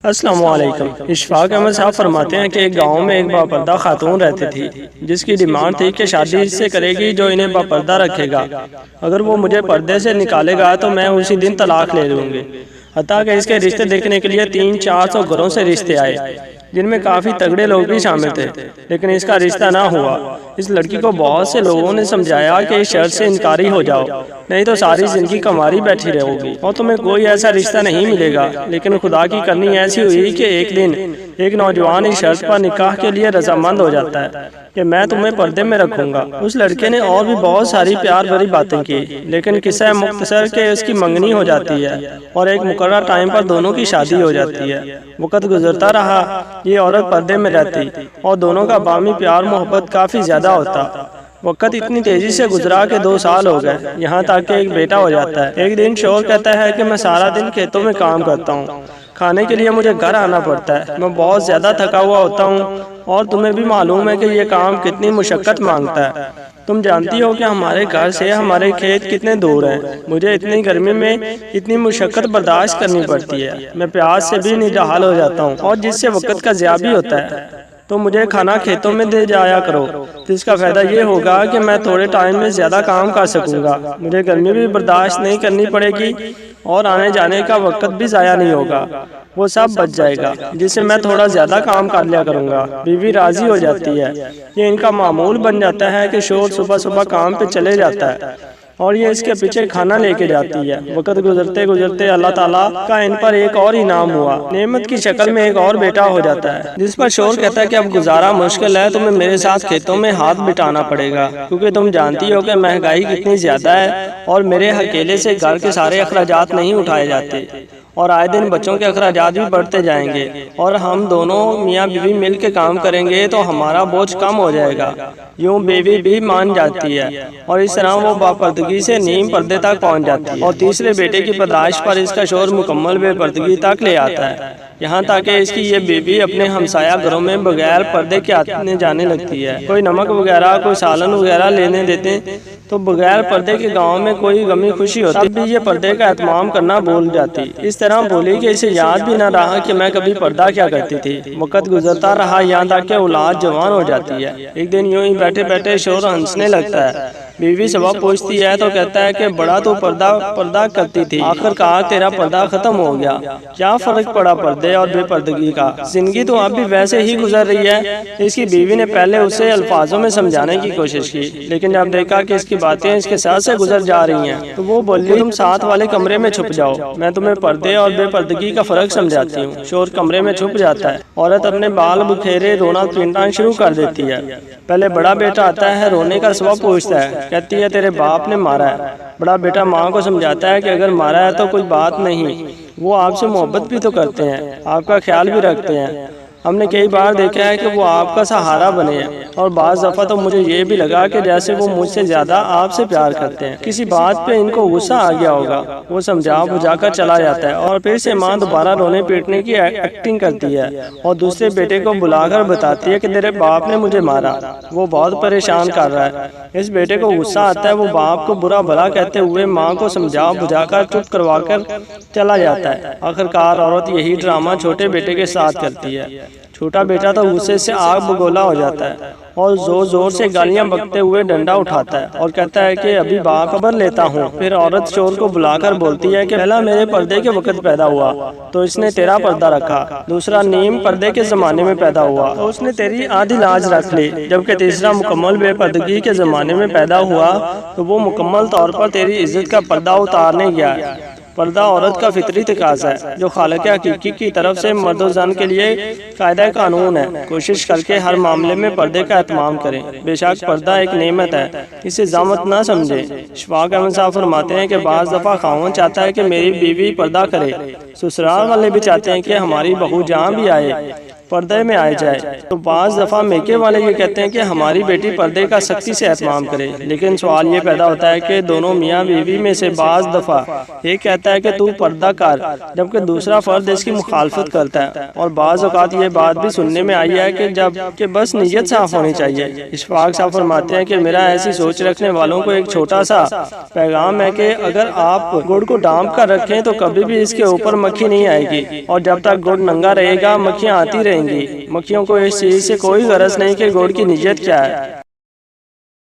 السلام علیکم۔ اشفاق احمد صاحب فرماتے ہیں کہ ایک گاؤں میں ایک باپردہ خاتون رہتی تھی جس کی ڈیمانڈ تھی کہ شادی اس سے کرے گی جو انہیں باپردہ رکھے گا، اگر وہ مجھے پردے سے نکالے گا تو میں اسی دن طلاق لے لوں گی۔ حتیٰ کہ اس کے رشتے دیکھنے کے لیے 300-400 گھروں سے رشتے آئے جن میں کافی تگڑے لوگ بھی شامل تھے، لیکن اس کا رشتہ نہ ہوا۔ اس لڑکی کو بہت سے لوگوں نے سمجھایا کہ اس شرط سے انکاری ہو جاؤ، نہیں تو ساری زندگی کنواری بیٹھی رہو گی اور تمہیں کوئی ایسا رشتہ نہیں ملے گا۔ لیکن خدا کی کرنی ایسی ہوئی کہ ایک دن ایک نوجوان اس شرط پر نکاح کے لیے رضامند ہو جاتا ہے کہ میں تمہیں پردے میں رکھوں گا۔ اس لڑکے نے اور بھی بہت ساری پیار بھری باتیں کی، لیکن قصہ مختصر کہ اس کی منگنی ہو جاتی ہے اور ایک مقررہ ٹائم پر دونوں کی شادی ہو جاتی ہے۔ وقت گزرتا رہا، یہ عورت پردے میں رہتی اور دونوں کا باہمی پیار محبت کافی زیادہ ہوتا۔ وقت اتنی تیزی سے گزرا کہ 2 سال ہو گئے، یہاں تک کہ ایک بیٹا ہو جاتا ہے۔ ایک دن شوہر کہتا ہے کہ میں سارا دن کھیتوں میں کام کرتا ہوں، کھانے کے لیے مجھے گھر آنا پڑتا ہے، میں بہت زیادہ تھکا ہوا ہوتا ہوں اور تمہیں بھی معلوم ہے کہ یہ کام کتنی مشقت مانگتا ہے۔ تم جانتی ہو کہ ہمارے گھر سے ہمارے کھیت کتنے دور ہیں، مجھے اتنی گرمی میں اتنی مشقت برداشت کرنی پڑتی ہے، میں پیاس سے بھی نڈھال ہو جاتا ہوں اور جس سے وقت کا ضیاع بھی ہوتا ہے۔ تو مجھے کھانا کھیتوں میں دے جایا کرو، جس کا فائدہ یہ ہوگا کہ میں تھوڑے ٹائم میں زیادہ کام کر سکوں گا، مجھے گرمی بھی برداشت نہیں کرنی پڑے گی اور آنے جانے کا وقت بھی ضائع نہیں ہوگا، وہ سب بچ جائے گا جس سے میں تھوڑا زیادہ کام کر لیا کروں گا۔ بیوی راضی ہو جاتی ہے۔ یہ ان کا معمول بن جاتا ہے کہ شوہر صبح صبح کام پہ چلے جاتا ہے اور یہ اس کے پیچھے کھانا لے کے جاتی ہے۔ وقت گزرتے گزرتے اللہ تعالیٰ کا ان پر ایک اور انعام ہوا، نعمت کی شکل میں ایک اور بیٹا ہو جاتا ہے، جس پر شوہر کہتا ہے کہ اب گزارا مشکل ہے، تمہیں میرے ساتھ کھیتوں میں ہاتھ بٹانا پڑے گا، کیونکہ تم جانتی ہو کہ مہنگائی کتنی زیادہ ہے اور میرے اکیلے سے گھر کے سارے اخراجات نہیں اٹھائے جاتے اور آئے دن بچوں کے اخراجات بھی بڑھتے جائیں گے، اور ہم دونوں میاں بیوی مل کے کام کریں گے تو ہمارا بوجھ کم ہو جائے گا۔ یوں بیوی بھی مان جاتی ہے اور اس طرح وہ باپردگی سے نیم پردے تک پہنچ جاتی ہے اور تیسرے بیٹے کی پیدائش پر اس کا شوہر مکمل بے پردگی تک لے آتا ہے، یہاں تک کہ اس کی یہ بیوی اپنے ہمسایہ گھروں میں بغیر پردے کے آنے جانے لگتی ہے۔ کوئی نمک وغیرہ کوئی سالن وغیرہ لینے دیتے تو بغیر پردے کے گاؤں میں کوئی غمی خوشی ہوتی بھی یہ پردے کا اہتمام کرنا بھول جاتی۔ اس طرح بولی کہ اسے یاد بھی نہ رہا کہ میں کبھی پردہ کیا کرتی تھی۔ وقت گزرتا رہا یہاں تک کہ اولاد جوان ہو جاتی ہے۔ ایک دن یوں ہی بیٹھے بیٹھے شوہر ہنسنے لگتا ہے، بیوی سبب پوچھتی ہے تو کہتا ہے کہ بڑا تو پردہ کرتی تھی، آخر کار تیرا پردہ ختم ہو گیا، کیا فرق پڑا پردے اور بے پردگی کا، زندگی تو اب بھی ویسے ہی گزر رہی ہے۔ اس کی بیوی نے پہلے اسے الفاظوں میں سمجھانے کی کوشش کی، لیکن جب دیکھا کہ اس کی باتیں اس کے ساتھ سے گزر جا رہی ہیں تو وہ بولی تم ساتھ والے کمرے میں چھپ جاؤ، میں تمہیں پردے اور بے پردگی کا فرق سمجھاتی ہوں۔ شوہر کمرے میں چھپ جاتا ہے، عورت اپنے بال بکھیرے رونا پیٹنا شروع کر دیتی ہے۔ پہلے بڑا بیٹا آتا ہے، رونے کا سبب پوچھتا ہے، کہتی ہے تیرے باپ نے مارا ہے۔ بڑا بیٹا ماں کو سمجھاتا ہے کہ اگر مارا ہے تو کوئی بات نہیں، وہ آپ سے محبت بھی تو کرتے ہیں، آپ کا خیال بھی رکھتے ہیں، ہم نے کئی بار دیکھا ہے کہ وہ آپ کا سہارا بنے ہیں، اور بعض دفعہ تو مجھے یہ بھی لگا کہ جیسے وہ مجھ سے زیادہ آپ سے پیار کرتے ہیں۔ کسی بات پہ ان کو غصہ آ گیا ہوگا، وہ سمجھا بجھا کر چلا جاتا ہے اور پھر سے ماں دوبارہ رونے پیٹنے کی ایکٹنگ کرتی ہے اور دوسرے بیٹے کو بلا کر بتاتی ہے کہ تیرے باپ نے مجھے مارا، وہ بہت پریشان کر رہا ہے۔ اس بیٹے کو غصہ آتا ہے، وہ باپ کو برا بھلا کہتے ہوئے ماں کو سمجھا بجھا کر چپ کروا کر چلا جاتا ہے۔ آخرکار عورت یہی ڈرامہ چھوٹے بیٹے کے ساتھ کرتی ہے۔ چھوٹا بیٹا تو غصے سے آگ بگولا ہو جاتا ہے اور زور زور سے گالیاں بکتے ہوئے ڈنڈا اٹھاتا ہے اور کہتا ہے کہ ابھی باپ خبر لیتا ہوں۔ پھر عورت شوہر کو بلا کر بولتی ہے کہ پہلا میرے پردے کے وقت پیدا ہوا تو اس نے تیرا پردہ رکھا، دوسرا نیم پردے کے زمانے میں پیدا ہوا تو اس نے تیری آدھی لاج رکھ لی، جبکہ تیسرا مکمل بے پردگی کے زمانے میں پیدا ہوا تو وہ مکمل طور پر تیری عزت کا پردہ اتارنے گیا ہے۔ پردہ عورت کا فطری تقاضا ہے جو خالق حقیقی کی طرف سے مرد و زن کے لیے قاعدہ قانون ہے۔ کوشش کر کے ہر معاملے میں پردے کا اہتمام کریں، بے شک پردہ ایک نعمت ہے، اسے زحمت نہ سمجھیں۔ اشفاق احمد صاحب فرماتے ہیں کہ بعض دفعہ خاوند چاہتا ہے کہ میری بیوی پردہ کرے، سسرال والے بھی چاہتے ہیں کہ ہماری بہو جہاں بھی آئے پردے میں آئے جائے۔ تو بعض دفعہ میکے والے یہ کہتے ہیں کہ ہماری بیٹی پردے کا سختی سے اہتمام کرے، لیکن سوال یہ پیدا ہوتا ہے کہ دونوں میاں بیوی میں سے بعض دفعہ ایک کہتا ہے کہ تو پردہ کر، جبکہ دوسرا فرد اس کی مخالفت کرتا ہے، اور بعض اوقات یہ بات بھی سننے میں آئی ہے کہ بس نیت صاف ہونی چاہیے۔ اشفاق صاحب فرماتے ہیں کہ میرا ایسی سوچ رکھنے والوں کو ایک چھوٹا سا پیغام ہے کہ اگر آپ گڑ کو ڈانپ کر رکھیں تو کبھی بھی اس کے اوپر مکھی نہیں آئے گی، اور جب تک گڑ ننگا رہے گا مکھیاں آتی رہیں گی۔ مکھیوں کو اس چیز سے کوئی غرض نہیں کہ گڑ کی نیت کیا ہے۔